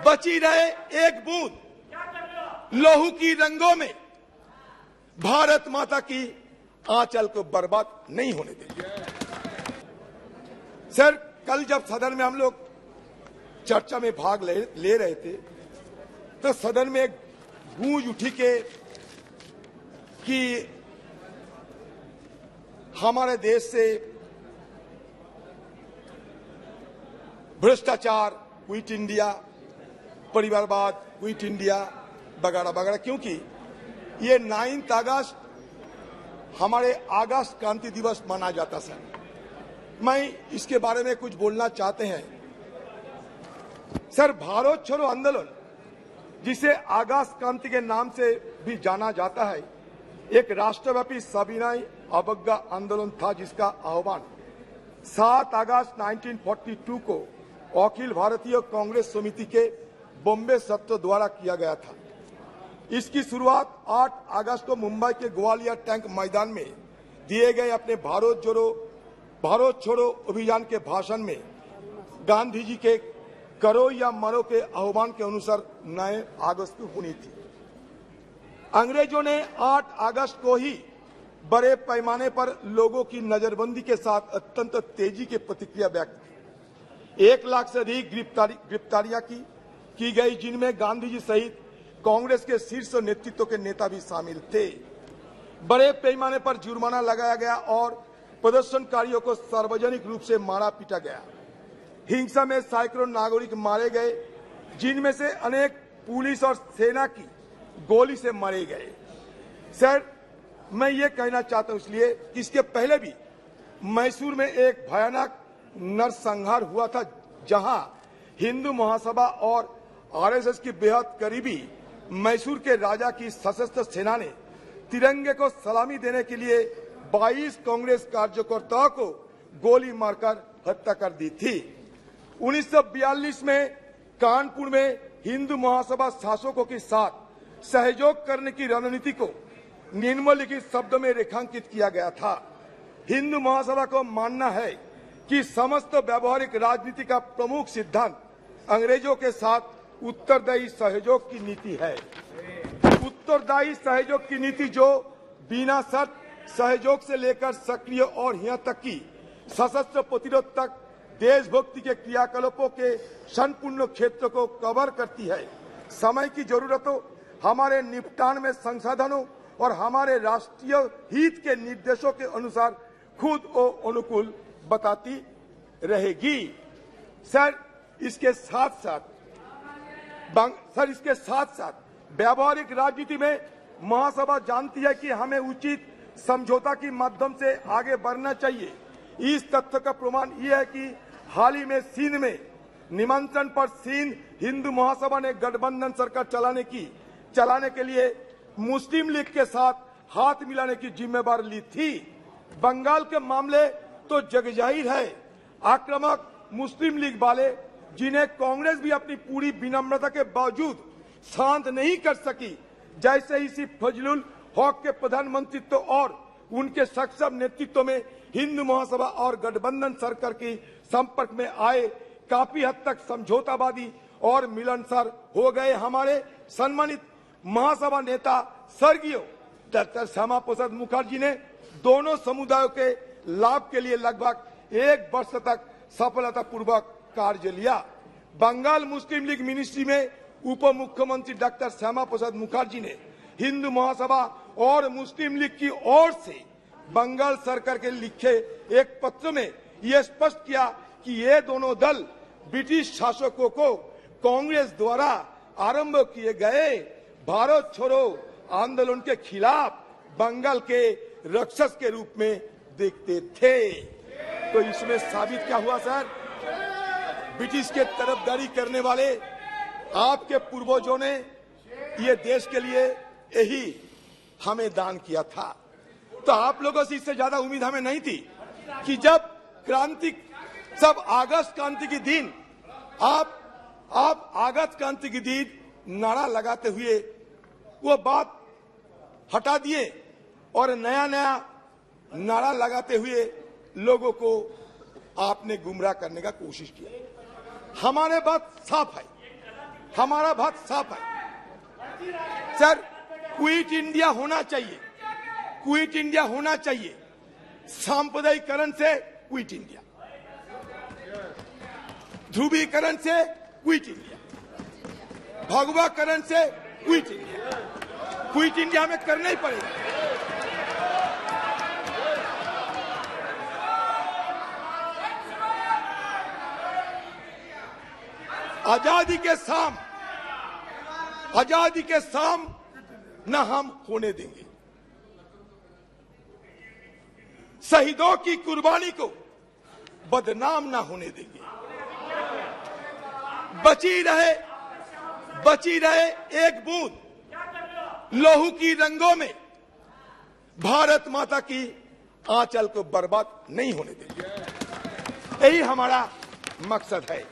बची रहे एक बूंद लहू की रंगों में भारत माता की आंचल को बर्बाद नहीं होने देंगे। सर, कल जब सदन में हम लोग चर्चा में भाग ले रहे थे तो सदन में एक गूंज उठी कि हमारे देश से भ्रष्टाचार, क्विट इंडिया, परिवारवाद, क्विट इंडिया वगैरह वगैरह, क्योंकि ये 9 अगस्त हमारे अगस्त क्रांति दिवस माना जाता सर। मैं इसके बारे में कुछ बोलना चाहते हैं। सर, भारत छोड़ो आंदोलन, जिसे अगस्त क्रांति के नाम से भी जाना जाता है, एक राष्ट्रव्यापी सविनय अवज्ञा आंदोलन था जिसका आह्वान 7 अगस्त 1942 को अखिल भारतीय कांग्रेस समिति के बॉम्बे सत्र द्वारा किया गया था। इसकी शुरुआत 8 अगस्त को मुंबई के ग्वालियर टैंक मैदान में दिए गए अपने भारत छोड़ो अभियान के भाषण में गांधी जी के करो या मरो के आह्वान के अनुसार 9 अगस्त को होनी थी। अंग्रेजों ने 8 अगस्त को ही बड़े पैमाने पर लोगों की नजरबंदी के साथ अत्यंत तेजी की प्रतिक्रिया व्यक्त की। 1 लाख से अधिक गिरफ्तारियां की गई, जिनमें गांधी जी सहित कांग्रेस के शीर्ष नेतृत्व के नेता भी शामिल थे। बड़े पैमाने पर जुर्माना लगाया गया और प्रदर्शनकारियों को सार्वजनिक रूप से मारा पीटा गया। हिंसा में सैकड़ों नागरिक मारे गए, जिनमें से अनेक पुलिस और सेना की गोली से मारे गए। सर, मैं ये कहना चाहता हूं इसलिए कि इसके पहले भी मैसूर में एक भयानक नरसंहार हुआ था, जहां हिंदू महासभा और आरएसएस की बेहद करीबी मैसूर के राजा की सशस्त्र सेना ने तिरंगे को सलामी देने के लिए 22 कांग्रेस कार्यकर्ताओं को गोली मारकर हत्या कर दी थी। 1942 में कानपुर में हिंदू महासभा शासकों के साथ सहयोग करने की रणनीति को निम्नलिखित शब्दों में रेखांकित किया गया था। हिंदू महासभा को मानना है कि समस्त व्यवहारिक राजनीति का प्रमुख सिद्धांत अंग्रेजों के साथ उत्तरदायी सहयोग की नीति है। उत्तरदायी सहयोग की नीति जो बिना शर्त सहयोग से लेकर सक्रिय और यहां तक कि सशस्त्र प्रतिरोध तक देशभक्ति के क्रियाकलापों के संपूर्ण क्षेत्र को कवर करती है। समय की जरूरतों, हमारे निपटान में संसाधनों और हमारे राष्ट्रीय हित के निर्देशों के अनुसार खुद को अनुकूल बताती रहेगी। सर, इसके साथ साथ व्यावहारिक राजनीति में महासभा जानती है कि हमें उचित समझौता के माध्यम से आगे बढ़ना चाहिए। इस तथ्य का प्रमाण यह है कि हाल ही में सिंध में निमंत्रण पर सिंध हिंदू महासभा ने गठबंधन सरकार चलाने के लिए मुस्लिम लीग के साथ हाथ मिलाने की जिम्मेदारी ली थी। बंगाल के मामले तो जगजाहिर है। आक्रामक मुस्लिम लीग वाले, जिन्हें कांग्रेस भी अपनी पूरी विनम्रता के बावजूद शांत नहीं कर सकी, जैसे ही फजलुल हक के प्रधानमंत्रित्व और उनके सक्षम नेतृत्व में हिंदू महासभा और गठबंधन सरकार के संपर्क में आए, काफी हद तक समझौतावादी और मिलनसार हो गए। हमारे सम्मानित महासभा नेता स्वर्गीय डॉक्टर श्यामा प्रसाद मुखर्जी ने दोनों समुदायों के लाभ के लिए लगभग 1 वर्ष तक सफलतापूर्वक कार्य लिया। बंगाल मुस्लिम लीग मिनिस्ट्री में उप मुख्यमंत्री डॉक्टर श्यामा प्रसाद मुखर्जी ने हिंदू महासभा और मुस्लिम लीग की ओर से बंगाल सरकार के लिखे एक पत्र में यह स्पष्ट किया कि ये दोनों दल ब्रिटिश शासकों को कांग्रेस द्वारा आरंभ किए गए भारत छोड़ो आंदोलन के खिलाफ बंगाल के राक्षस के रूप में देखते थे। तो इसमें साबित क्या हुआ सर? ब्रिटिश के तरफदारी करने वाले आपके पूर्वजों ने ये देश के लिए यही हमें दान किया था। तो आप लोगों से इससे ज्यादा उम्मीद हमें नहीं थी कि जब अगस्त क्रांति के दिन आप अगस्त क्रांति के दिन नारा लगाते हुए वो बात हटा दिए और नया नारा लगाते हुए लोगों को आपने गुमराह करने का कोशिश किया। हमारे बात साफ है, हमारा बात साफ है सर, क्विट इंडिया होना चाहिए, क्विट इंडिया होना चाहिए। सांप्रदायिकरण से क्विट इंडिया, ध्रुवीकरण से क्विट इंडिया, भगवाकरण से क्विट इंडिया। क्विट इंडिया में करना ही पड़ेगा। आजादी के शाम न हम होने देंगे। शहीदों की कुर्बानी को बदनाम न होने देंगे। बची रहे एक बूंद लहू की रंगों में, भारत माता की आंचल को बर्बाद नहीं होने देंगे। यही हमारा मकसद है।